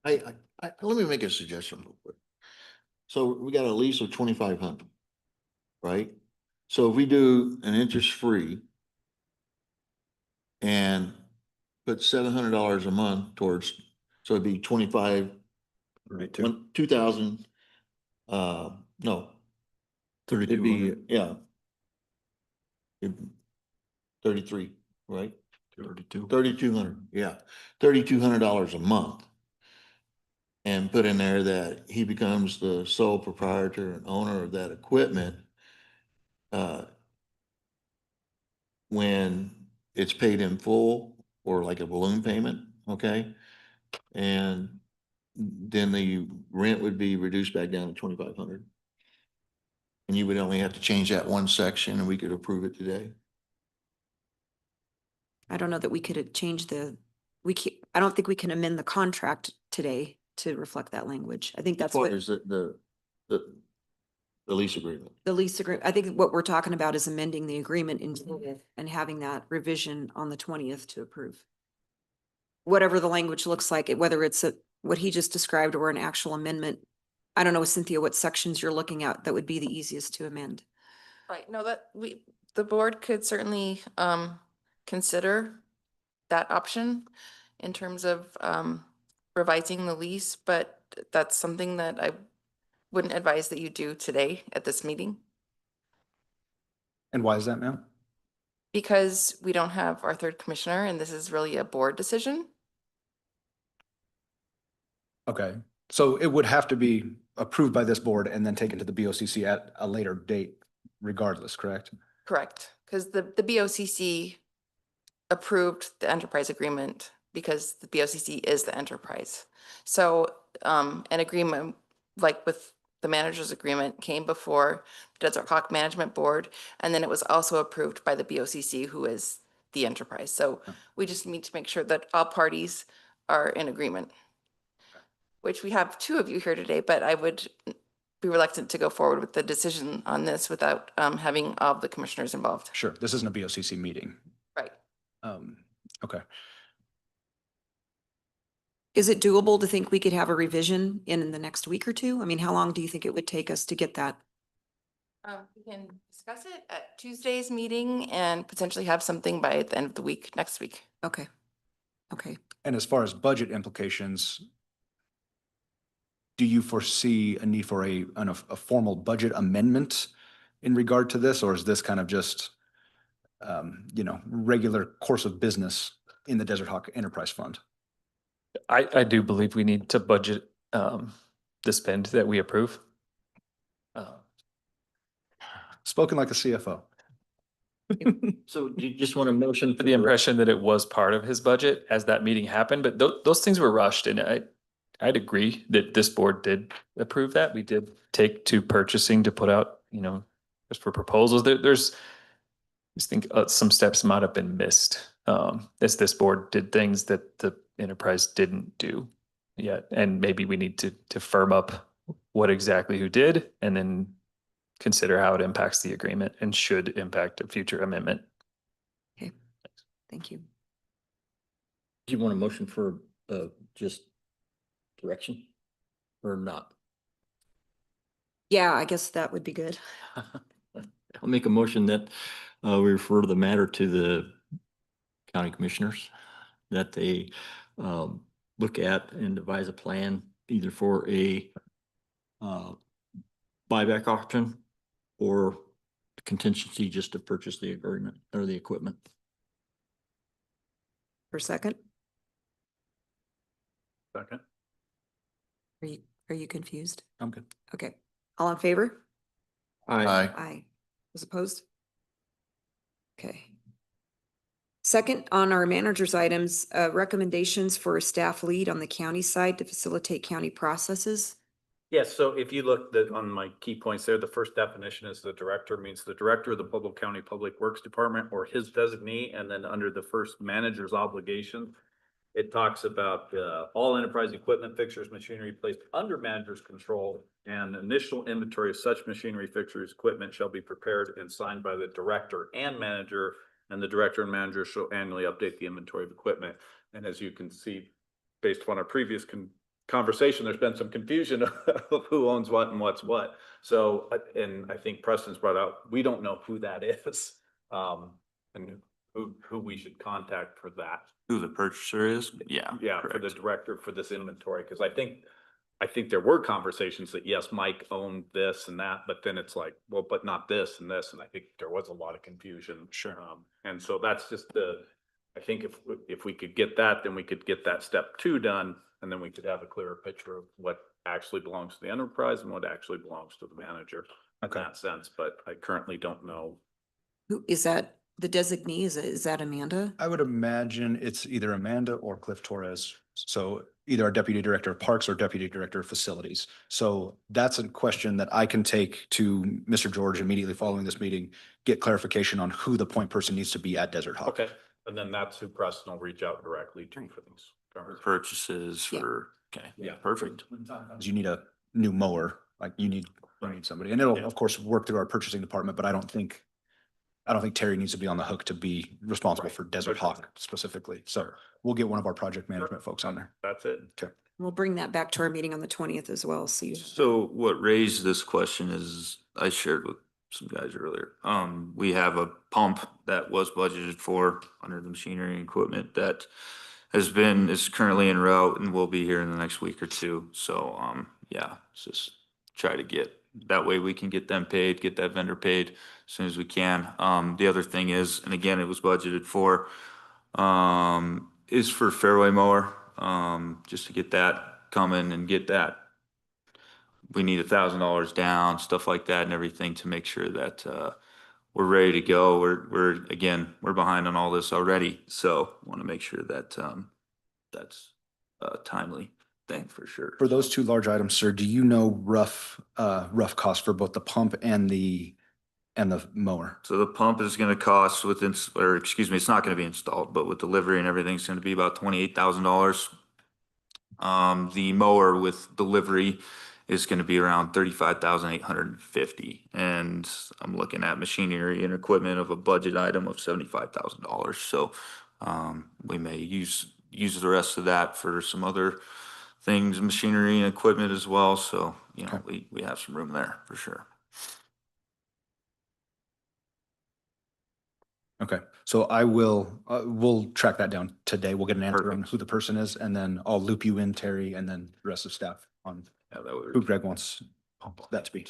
Let me make a suggestion real quick. So we got a lease of 2,500, right? So if we do an interest-free and put $700 a month towards, so it'd be 25, 2,000, no. It'd be, yeah. 33, right? 3,200, yeah, $3,200 a month. And put in there that he becomes the sole proprietor and owner of that equipment. When it's paid in full or like a balloon payment, okay? And then the rent would be reduced back down to 2,500. And you would only have to change that one section and we could approve it today. I don't know that we could change I don't think we can amend the contract today to reflect that language. I think that's What what is the lease agreement? the lease agreement, I think what we're talking about is amending the agreement and having that revision on the 20th to approve. Whatever the language looks like, whether it's what he just described or an actual amendment. I don't know, Cynthia, what sections you're looking at that would be the easiest to amend. Right, no, the board could certainly consider that option in terms of revising the lease, but that's something that I wouldn't advise that you do today at this meeting And why is that, ma'am? because we don't have our third commissioner and this is really a board decision. Okay, so it would have to be approved by this board and then taken to the BOCC at a later date regardless, correct? Correct, because the BOCC approved the enterprise agreement because the BOCC is the enterprise. So an agreement like with the manager's agreement came before Desert Hawk Management Board, and then it was also approved by the BOCC, who is the enterprise. So we just need to make sure that all parties are in agreement. Which we have two of you here today, but I would be reluctant to go forward with the decision on this without having all of the commissioners involved. Sure, this isn't a BOCC meeting. Right. Okay. Is it doable to think we could have a revision in the next week or two? I mean, how long do you think it would take us to get that? We can discuss it at Tuesday's meeting and potentially have something by the end of the week, next week. Okay. Okay. And as far as budget implications, do you foresee a need for a formal budget amendment in regard to this, or is this kind of just, regular course of business in the Desert Hawk Enterprise Fund? I do believe we need to budget the spend that we approve. Spoken like a CFO. So do you just want a motion For the impression that it was part of his budget as that meeting happened, but those things were rushed, and I'd agree that this board did approve that. We did take to purchasing to put out, just for proposals. There's, I just think some steps might have been missed as this board did things that the enterprise didn't do yet. And maybe we need to firm up what exactly who did, and then consider how it impacts the agreement and should impact a future amendment. Okay. Thank you. Do you want a motion for just direction or not? Yeah, I guess that would be good. I'll make a motion that we refer the matter to the county commissioners, that they look at and devise a plan either for a buyback option or contingency just to purchase the agreement or the equipment. For a second, Second. are you confused? I'm good. Okay. All in favor? Aye. Aye. Was opposed? Okay. Second, on our manager's items, recommendations for a staff lead on the county side to facilitate county processes. Yes, so if you look on my key points there, the first definition is the director means the director of the Pueblo County Public Works Department or his designee. And then under the first manager's obligation, it talks about all enterprise equipment, fixtures, machinery placed under manager's control, and initial inventory of such machinery, fixtures, equipment shall be prepared and signed by the director and manager, and the director and manager shall annually update the inventory of equipment. And as you can see, based upon our previous conversation, there's been some confusion of who owns what and what's what. So, and I think Preston's brought out, we don't know who that is, and who we should contact for that. Who the purchaser is? Yeah. Yeah, for the correct. director for this inventory, because I think there were conversations that, yes, Mike owned this and that, but then it's like, well, but not this and this, and I think there was a lot of confusion. Sure. And so that's just I think if we could get that, then we could get that step 2 done, and then we could have a clearer picture of what actually belongs to the enterprise and what actually belongs to the manager in Okay. that sense, but I currently don't know. Who is that? The designee, is that Amanda? I would imagine it's either Amanda or Cliff Torres. So either our Deputy Director of Parks or Deputy Director of Facilities. So that's a question that I can take to Mr. George immediately following this meeting, get clarification on who the point person needs to be at Desert Hawk. Okay, and then that's who Preston will reach out directly to for these. For purchases Yeah. for, okay, Yeah. perfect. You need a new mower, like you need somebody, and it'll Yeah. of course work through our purchasing department, but I don't think Terry needs to be on the hook to be responsible Right. for Desert Hawk specifically. So we'll get one of our project management folks on there. That's it. We'll bring that back to our meeting on the 20th as well, so you. So what raised this question is I shared with some guys earlier. We have a pump that was budgeted for under the machinery and equipment that is currently en route and will be here in the next week or two. So, yeah, let's just try to that way we can get them paid, get that vendor paid as soon as we can. The other thing is, and again, it was budgeted for, is for fairway mower, just to get that coming and get that. We need $1,000 down, stuff like that and everything to make sure that, we're ready to go. We're behind on all this already. So want to make sure that, that's a timely thing for sure. For those two large items, sir, do you know rough cost for both the pump and the mower? So the pump is gonna cost within, or excuse me, it's not gonna be installed, but with delivery and everything, it's gonna be about $28,000. The mower with delivery is gonna be around 35,850. And I'm looking at machinery and equipment of a budget item of $75,000. So we may use the rest of that for some other things, machinery and equipment as well. So, you know, we have some room there for sure. Okay, so I will, we'll track that down today. We'll get an answer on Perfect. who the person is, and then I'll loop you in, Terry, and then the rest of staff on Yeah, that who would. Greg wants that to be.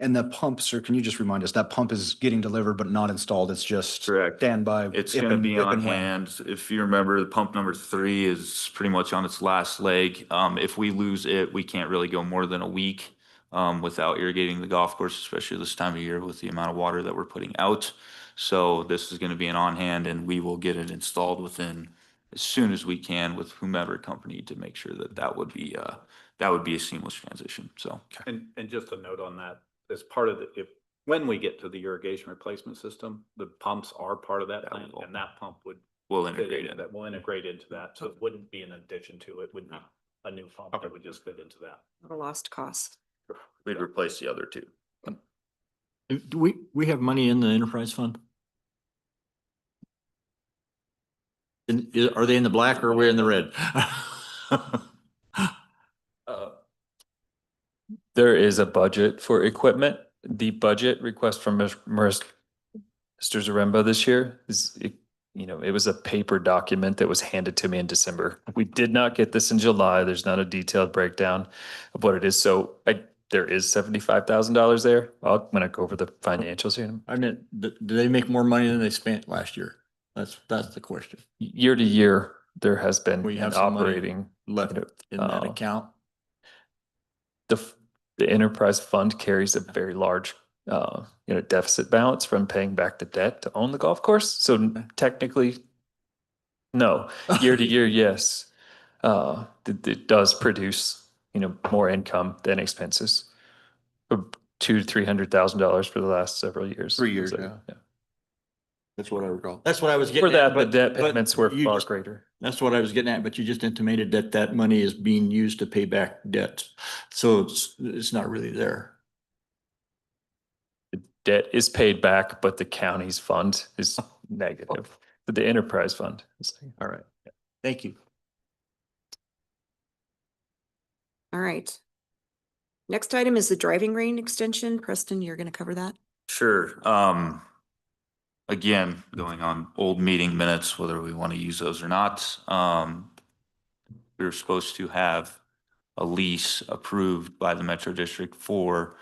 And the pump, sir, can you just remind us, that pump is getting delivered but not installed? It's just Correct. standby. It's if gonna and- be if on and when. hand. If you remember, the pump number 3 is pretty much on its last leg. If we lose it, we can't really go more than a week without irrigating the golf course, especially this time of year with the amount of water that we're putting out. So this is gonna be an on hand, and we will get it installed within as soon as we can with whomever company to make sure that that would be a seamless transition. So. And just a note on that, as part of when we get to the irrigation replacement system, the pumps are part of that That plan, will- and that pump would We'll fit integrate into it. that. We'll integrate into that, so it wouldn't be an addition to it, would be a new pump that would just fit into that. Not a lost cost. We'd replace the other 2. Do we have money in the enterprise fund? Are they in the black or are we in the red? There is a budget for equipment. The budget request from Mr. Zaremba this year is, it was a paper document that was handed to me in December. We did not get this in July. There's not a detailed breakdown of what it is. So there is $75,000 there. I'm gonna go over the financials here. I mean, do they make more money than they spent last year? That's the question. Year to year, there has been We have an some money operating. left in that uh, account. The enterprise fund carries a very large, deficit balance from paying back the debt to own the golf course. So technically, no, year to year, yes. It does produce, more income than expenses. $200,000 to $300,000 for the last several years. 3 years, So, yeah. That's what I recall. That's what I was For getting that, at. the debt but payments were you far just- greater. That's what I was getting at, but you just intimated that that money is being used to pay back debt. So it's not really there. The debt is paid back, but the county's fund is negative. But the enterprise fund is. All right. Thank you. All right. Next item is the driving range extension. Preston, you're going to cover that? Sure. Again, going on old meeting minutes, whether we want to use those or not. We were supposed to have a lease approved by the Metro District for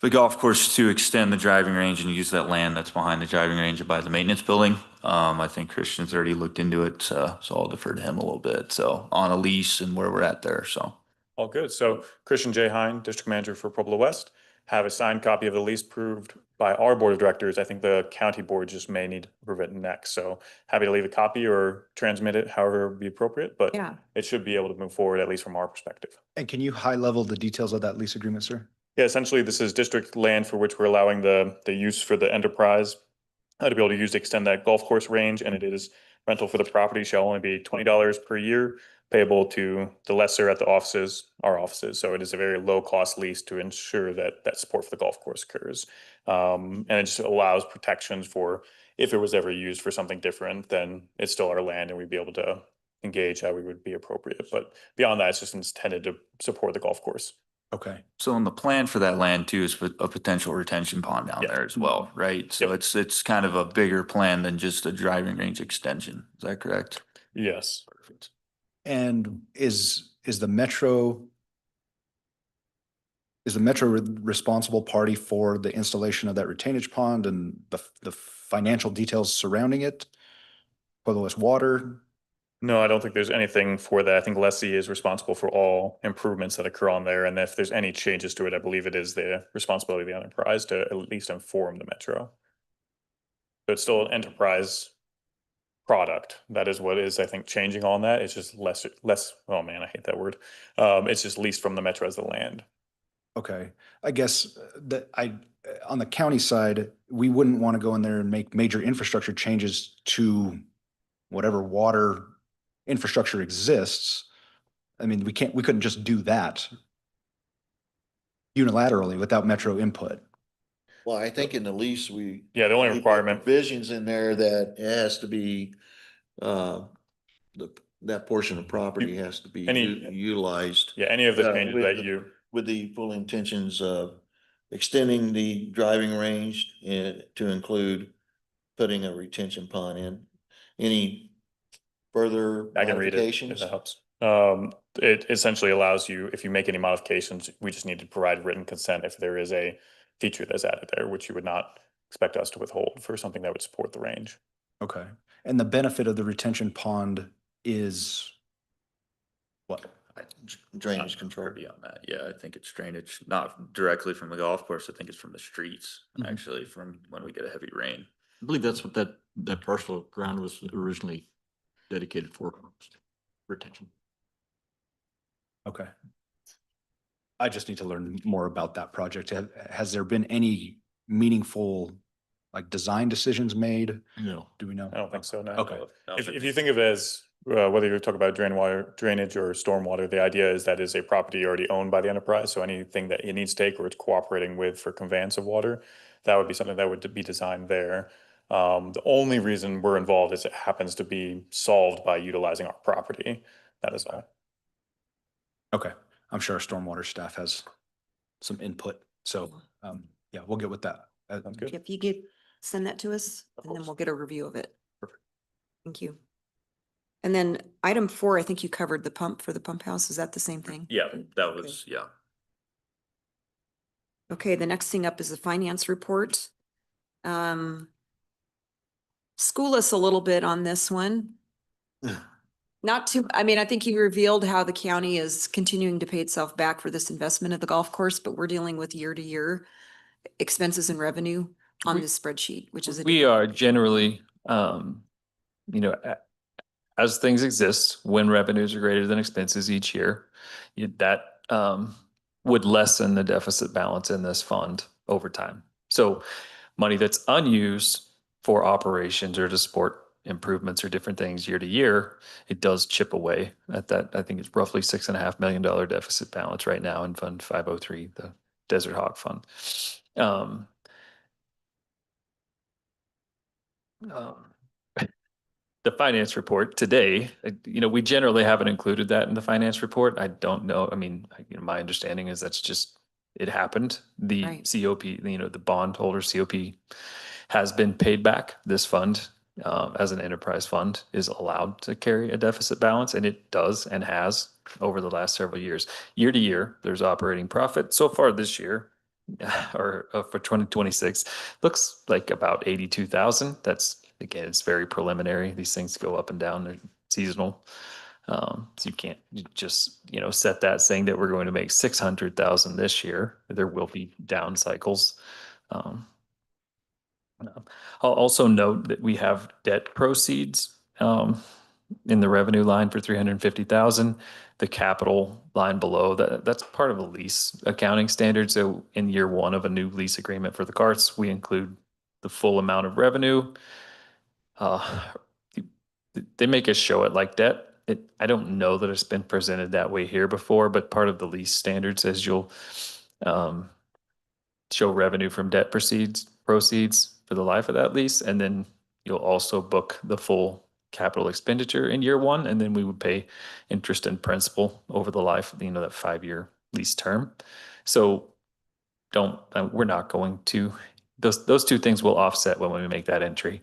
the golf course to extend the driving range and use that land that's behind the driving range and by the maintenance building. I think Christian's already looked into it, so I'll defer to him a little bit. So on a lease and where we're at there, so. All good. So Christian J. Hine, District Manager for Pueblo West, have a signed copy of the lease approved by our Board of Directors. I think the county board just may need to approve it next. So happy to leave a copy or transmit it however would be appropriate, but Yeah. it should be able to move forward, at least from our perspective. And can you high level the details of that lease agreement, sir? Yeah, essentially, this is district land for which we're allowing the use for the enterprise to be able to use to extend that golf course range, and it is rental for the property shall only be $20 per year, payable to the lessor at the offices, our offices. So it is a very low cost lease to ensure that that support for the golf course occurs. And it just allows protections for if it was ever used for something different, then it's still our land and we'd be able to engage how we would be appropriate. But beyond that, it's just intended to support the golf course. Okay. So in the plan for that land too is a potential retention pond down Yeah. there as well, right? So Yep. it's kind of a bigger plan than just a driving range extension. Is that correct? Yes. Perfect. And is the Metro responsible party for the installation of that retainage pond and the financial details surrounding it? Whether it's water? No, I don't think there's anything for that. I think Lessee is responsible for all improvements that occur on there. And if there's any changes to it, I believe it is the responsibility of the enterprise to at least inform the metro. So it's still an enterprise product. That is what is, I think, changing on that. It's just less, oh man, I hate that word. It's just leased from the metro as the land. Okay, I guess on the county side, we wouldn't want to go in there and make major infrastructure changes to whatever water infrastructure exists. I mean, we couldn't just do that unilaterally without metro input. Well, I think in the lease, Yeah, the only we put requirement, provisions in there that it has to be, that portion of property has to be utilized. yeah, any of the Uh, changes with that the- you, With the full intentions of extending the driving range to include putting a retention pond in. Any further I can read it if modifications? that helps. It essentially allows you, if you make any modifications, we just need to provide written consent if there is a feature that's added there, which you would not expect us to withhold for something that would support the range. Okay, and the benefit of the retention pond is what? Drainage Not control. privy on that. Yeah, I think it's drainage, not directly from the golf course. I think it's from the streets, Mhm. actually, from when we get a heavy rain. I believe that's what that parcel of ground was originally dedicated for, retention. Okay. I just need to learn more about that project. Has there been any meaningful, like, design decisions made? No. Do we know? I don't think so, no. Okay. If you think of it as, whether you're talking about drainage or stormwater, the idea is that is a property already owned by the enterprise. So anything that it needs to take or it's cooperating with for conveyance of water, that would be something that would be designed there. The only reason we're involved is it happens to be solved by utilizing our property. That is all. Okay, I'm sure our stormwater staff has some input, so, yeah, we'll get with that. Sounds good. If you could send that to us, and then we'll get a review of it. Thank you. And then item 4, I think you covered the pump for the pump house. Is that the same thing? Yeah, that was, yeah. Okay, the next thing up is the finance report. School us a little bit on this one. Not too, I mean, I think you revealed how the county is continuing to pay itself back for this investment of the golf course, but we're dealing with year-to-year expenses and revenue on We- this spreadsheet, which is. We are generally, as things exist, when revenues are greater than expenses each year, that would lessen the deficit balance in this fund over time. So money that's unused for operations or to support improvements or different things year to year, it does chip away at that. I think it's roughly $6.5 million deficit balance right now in Fund 503, the Desert Hawk Fund. The finance report today, we generally haven't included that in the finance report. I don't know. I mean, my understanding is that's just, it happened. The Right. COP, the bondholder COP has been paid back. This fund, as an enterprise fund, is allowed to carry a deficit balance, and it does and has over the last several years. Year to year, there's operating profit. So far this year, or for 2026, looks like about 82,000. That's, again, it's very preliminary. These things go up and down. They're seasonal. So you can't just, set that saying that we're going to make 600,000 this year. There will be down cycles. I'll also note that we have debt proceeds in the revenue line for 350,000. The capital line below that's part of a lease accounting standard. So in year 1 of a new lease agreement for the carts, we include the full amount of revenue. They make us show it like debt. I don't know that it's been presented that way here before, but part of the lease standard says you'll show revenue from debt proceeds for the life of that lease, and then you'll also book the full capital expenditure in year 1, and then we would pay interest and principal over the life of that 5-year lease term. So we're not going to, those two things will offset when we make that entry.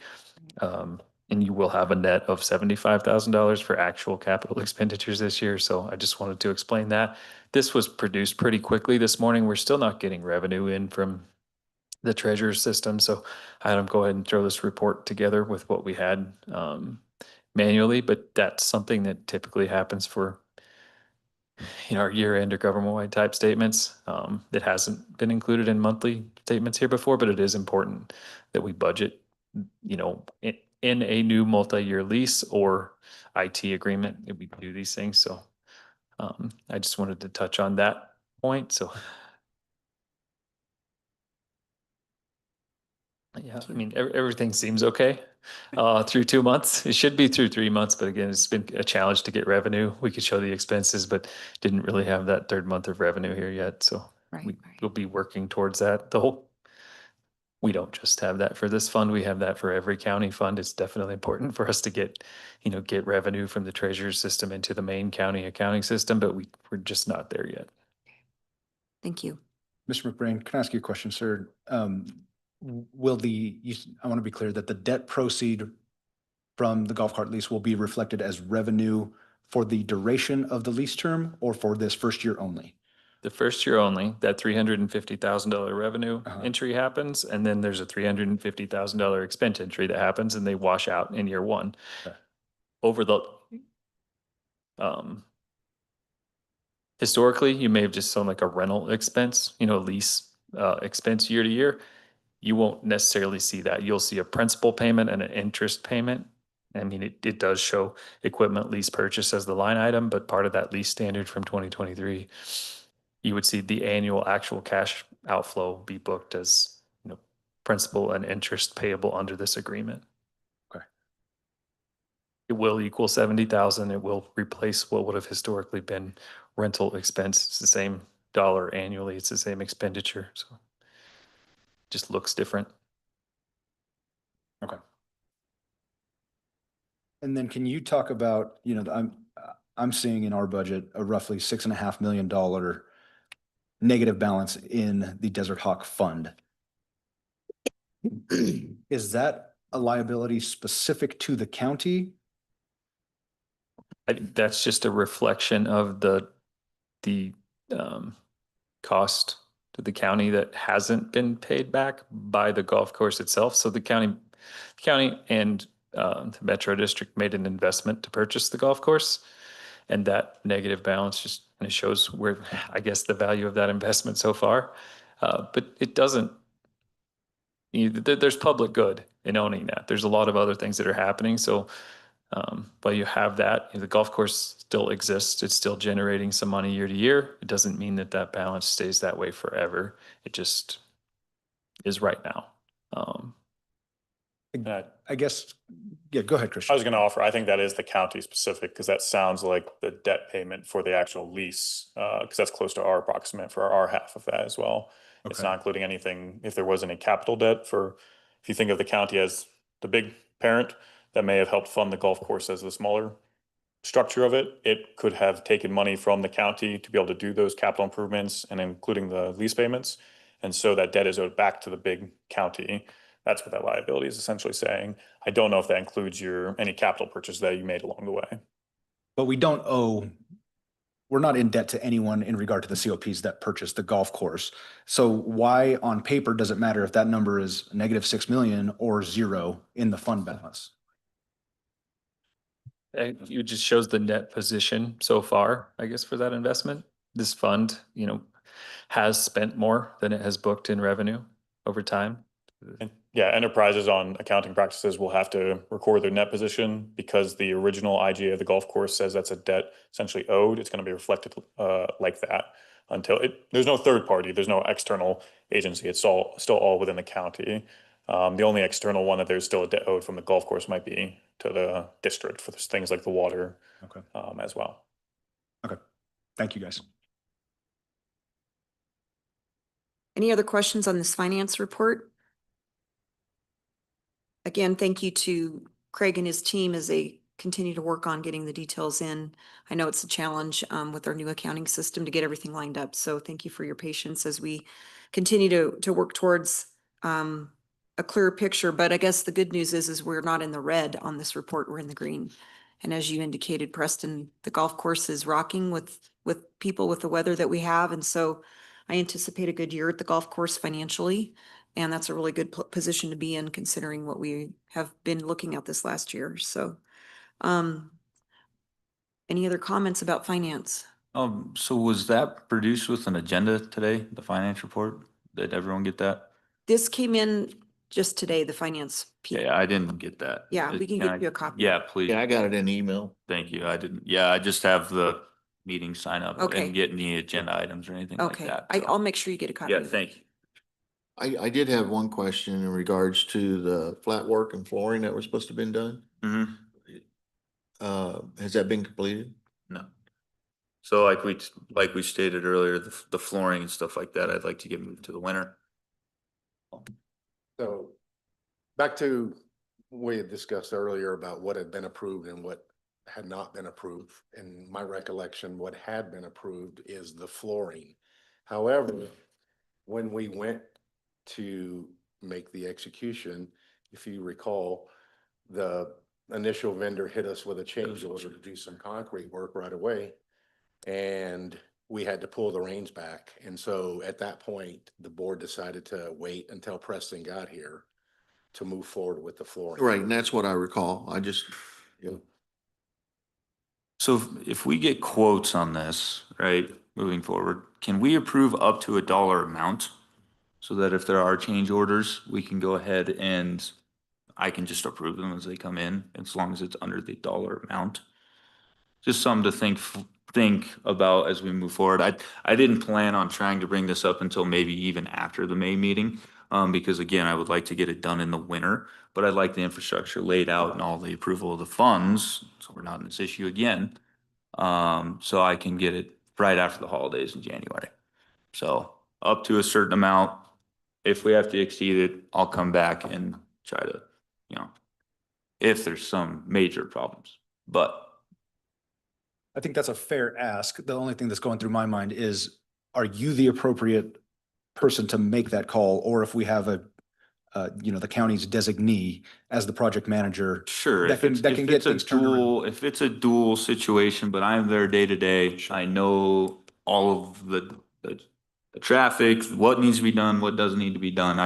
And you will have a net of $75,000 for actual capital expenditures this year. So I just wanted to explain that. This was produced pretty quickly this morning. We're still not getting revenue in from the treasurer's system. So I had them go ahead and throw this report together with what we had manually, but that's something that typically happens for our year-end or government-wide type statements. That hasn't been included in monthly statements here before, but it is important that we budget, in a new multi-year lease or IT agreement, that we do these things. So I just wanted to touch on that point. So yeah, I mean, everything seems okay through 2 months. It should be through 3 months, but again, it's been a challenge to get revenue. We could show the expenses, but didn't really have that third month of revenue here yet. So Right. we'll be working towards that. We don't just have that for this fund. We have that for every county fund. It's definitely important for us to get revenue from the treasurer's system into the main county accounting system, but we're just not there yet. Thank you. Mr. McBrain, can I ask you a question, sir? I want to be clear that the debt proceed from the golf cart lease will be reflected as revenue for the duration of the lease term or for this first year only? The first year only, that $350,000 revenue Uh-huh. entry happens, and then there's a $350,000 expense entry that happens, and they wash out in year one. Okay. Over the historically, you may have just shown like a rental expense, lease expense year to year. You won't necessarily see that. You'll see a principal payment and an interest payment. I mean, it does show equipment lease purchase as the line item, but part of that lease standard from 2023, you would see the annual actual cash outflow be booked as, principal and interest payable under this agreement. Okay. It will equal 70,000. It will replace what would have historically been rental expense. It's the same dollar annually. It's the same expenditure. So just looks different. Okay. And then can you talk about, I'm seeing in our budget a roughly $6.5 million negative balance in the Desert Hawk Fund. Is that a liability specific to the county? I think that's just a reflection of the cost to the county that hasn't been paid back by the golf course itself. So the county and the Metro District made an investment to purchase the golf course, and that negative balance just kind of shows where, I guess, the value of that investment so far. But it doesn't. There's public good in owning that. There's a lot of other things that are happening. So while you have that, the golf course still exists. It's still generating some money year to year. It doesn't mean that balance stays that way forever. It just is right now. I guess, yeah, go ahead, I Christian. was going to offer, I think that is the county specific, because that sounds like the debt payment for the actual lease, because that's close to our approximate for our half of that as well. It's Okay. not including anything, if there was any capital debt if you think of the county as the big parent that may have helped fund the golf course as the smaller structure of it, it could have taken money from the county to be able to do those capital improvements and including the lease payments. And so that debt is owed back to the big county. That's what that liability is essentially saying. I don't know if that includes any capital purchase that you made along the way. But we're not in debt to anyone in regard to the COPs that purchased the golf course. So why on paper does it matter if that number is -6 million or 0 in the fund balance? It just shows the net position so far, I guess, for that investment. This fund, has spent more than it has booked in revenue over time. And yeah, enterprises on accounting practices will have to record their net position because the original IGA of the golf course says that's a debt essentially owed. It's going to be reflected like that until there's no third party, there's no external agency. It's still all within the county. The only external one that there's still a debt owed from the golf course might be to the district for things like the water. Okay. As well. Okay. Thank you, guys. Any other questions on this finance report? Again, thank you to Craig and his team as they continue to work on getting the details in. I know it's a challenge with our new accounting system to get everything lined up. So thank you for your patience as we continue to work towards a clearer picture. But I guess the good news is we're not in the red on this report. We're in the green. And as you indicated, Preston, the golf course is rocking with people with the weather that we have. And so I anticipate a good year at the golf course financially. And that's a really good position to be in considering what we have been looking at this last year. So Any other comments about finance? So was that produced with an agenda today, the finance report? Did everyone get that? This came in just today, the finance piece. Yeah, I didn't get that. Yeah, we can get you a copy. Yeah, please. Yeah, I got it in email. Thank you. I didn't, yeah, I just have the meeting sign up. Okay. And get any agenda items or anything like Okay, that. I'll make sure you get a copy. Yeah, of it. thank you. I did have one question in regards to the flat work and flooring that was supposed to have been done. Has that been completed? No. So like we stated earlier, the flooring and stuff like that, I'd like to get moved to the winter. So back to we had discussed earlier about what had been approved and what had not been approved. In my recollection, what had been approved is the flooring. However, when we went to make the execution, if you recall, the initial vendor hit us with a change order to do some concrete work right away. And we had to pull the reins back. And so at that point, the board decided to wait until Preston got here to move forward with the flooring. Right, and that's what I recall. I just, you know, So if we get quotes on this, right, moving forward, can we approve up to a dollar amount? So that if there are change orders, we can go ahead and I can just approve them as they come in, as long as it's under the dollar amount. Just something to think about as we move forward. I didn't plan on trying to bring this up until maybe even after the May meeting. Because again, I would like to get it done in the winter, but I'd like the infrastructure laid out and all the approval of the funds, so we're not in this issue again. So I can get it right after the holidays in January. So up to a certain amount. If we have to exceed it, I'll come back and try to, if there's some major problems, but. I think that's a fair ask. The only thing that's going through my mind is, are you the appropriate person to make that call? Or if we have the county's designee as the project manager? Sure, That can get things turned around. if it's a dual situation, but I'm there day to day, I know all of the traffic, what needs to be done, what doesn't need to be done.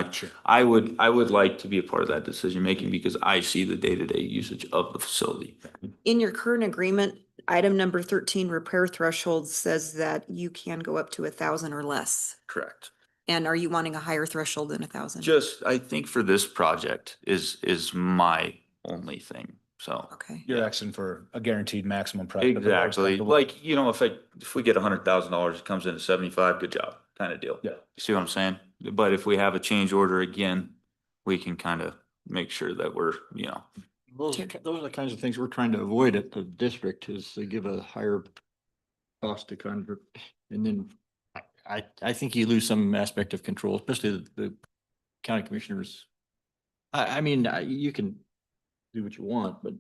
I would like to be a part of that decision making because I see the day to day usage of the facility. In your current agreement, item number 13, repair threshold says that you can go up to 1,000 or less. Correct. And are you wanting a higher threshold than 1,000? Just, I think for this project is my only thing, so. Okay. You're asking for a guaranteed maximum price. Exactly, like, if we get $100,000, it comes in at 75, good job, kind of deal. Yeah. You see what I'm saying? But if we have a change order again, we can kind of make sure that we're, Those are the kinds of things we're trying to avoid at the district, is to give a higher cost to convert. And then I think you lose some aspect of control, especially the county commissioners. I mean, you can do what you want, but.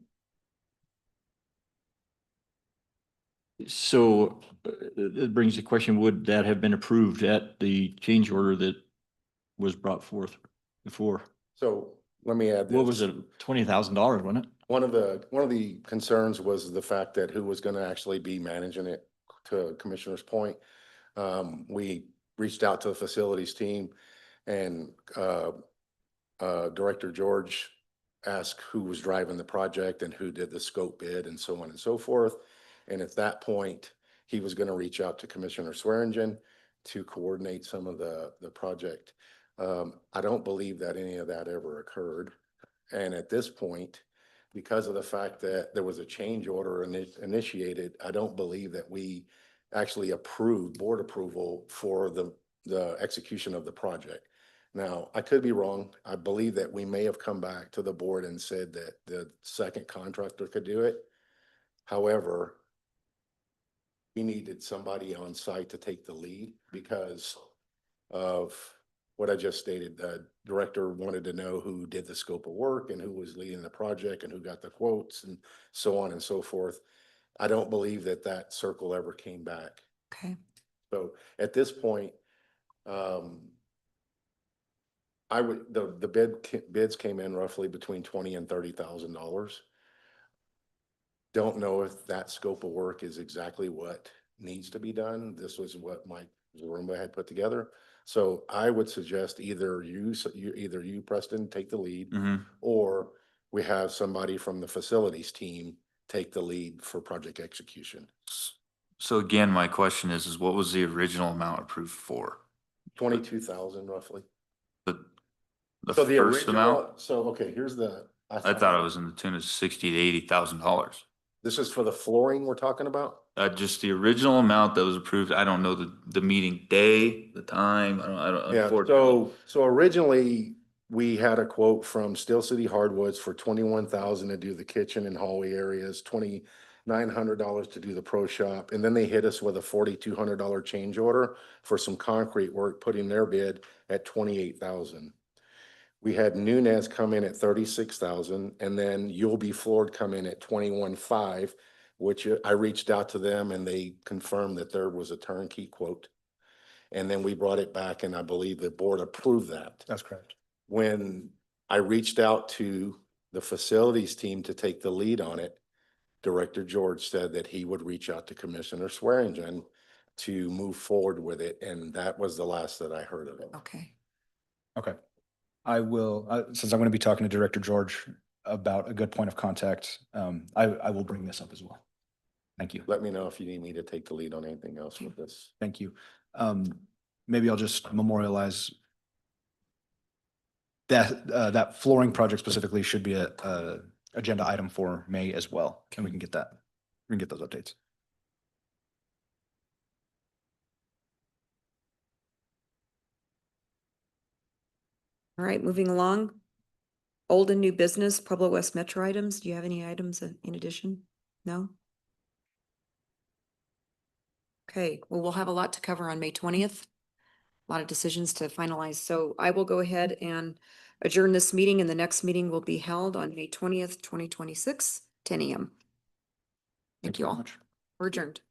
So it brings the question, would that have been approved at the change order that was brought forth before? So let me add this. What was it, $20,000, wasn't it? One of the concerns was the fact that who was going to actually be managing it, to Commissioner's point. We reached out to the facilities team and Director George asked who was driving the project and who did the scope bid and so on and so forth. And at that point, he was going to reach out to Commissioner Swearingen to coordinate some of the project. I don't believe that any of that ever occurred. And at this point, because of the fact that there was a change order initiated, I don't believe that we actually approved board approval for the execution of the project. Now, I could be wrong. I believe that we may have come back to the board and said that the second contractor could do it. However, we needed somebody on site to take the lead because of what I just stated. The director wanted to know who did the scope of work and who was leading the project and who got the quotes and so on and so forth. I don't believe that circle ever came back. Okay. So at this point, the bids came in roughly between $20,000 and $30,000. Don't know if that scope of work is exactly what needs to be done. This was what Mike Zarumba had put together. So I would suggest either you, Preston, take the lead, or we have somebody from the facilities team take the lead for project execution. So again, my question is what was the original amount approved for? 22,000 roughly. The So the first amount? original, so, okay, here's the. I thought it was in the tune of $60,000 to $80,000. This is for the flooring we're talking about? Just the original amount that was approved. I don't know the meeting day, the time. I don't. Yeah, unfortunately. so originally, we had a quote from Steel City Hardwoods for 21,000 to do the kitchen and hallway areas, $2,900 to do the pro shop, and then they hit us with a $4,200 change order for some concrete work, putting their bid at 28,000. We had Nunez come in at 36,000, and then You'll Be Floored come in at 21,500, which I reached out to them and they confirmed that there was a turnkey quote. And then we brought it back, and I believe the board approved that. That's correct. When I reached out to the facilities team to take the lead on it, Director George said that he would reach out to Commissioner Swearingen to move forward with it, and that was the last that I heard of it. Okay. Okay. I will, since I'm going to be talking to Director George about a good point of contact, I will bring this up as well. Thank you. Let me know if you need me to take the lead on anything else with this. Thank you. Maybe I'll just memorialize that flooring project specifically should be a agenda item for May as well. And we can get that, we can get those updates. All right, moving along. Old and new business, Pueblo West Metro items. Do you have any items in addition? No? Okay, well, we'll have a lot to cover on May 20th. A lot of decisions to finalize. So I will go ahead and adjourn this meeting, and the next meeting will be held on May 20th, 2026, 10 a.m. Thank you very all. much. We're adjourned.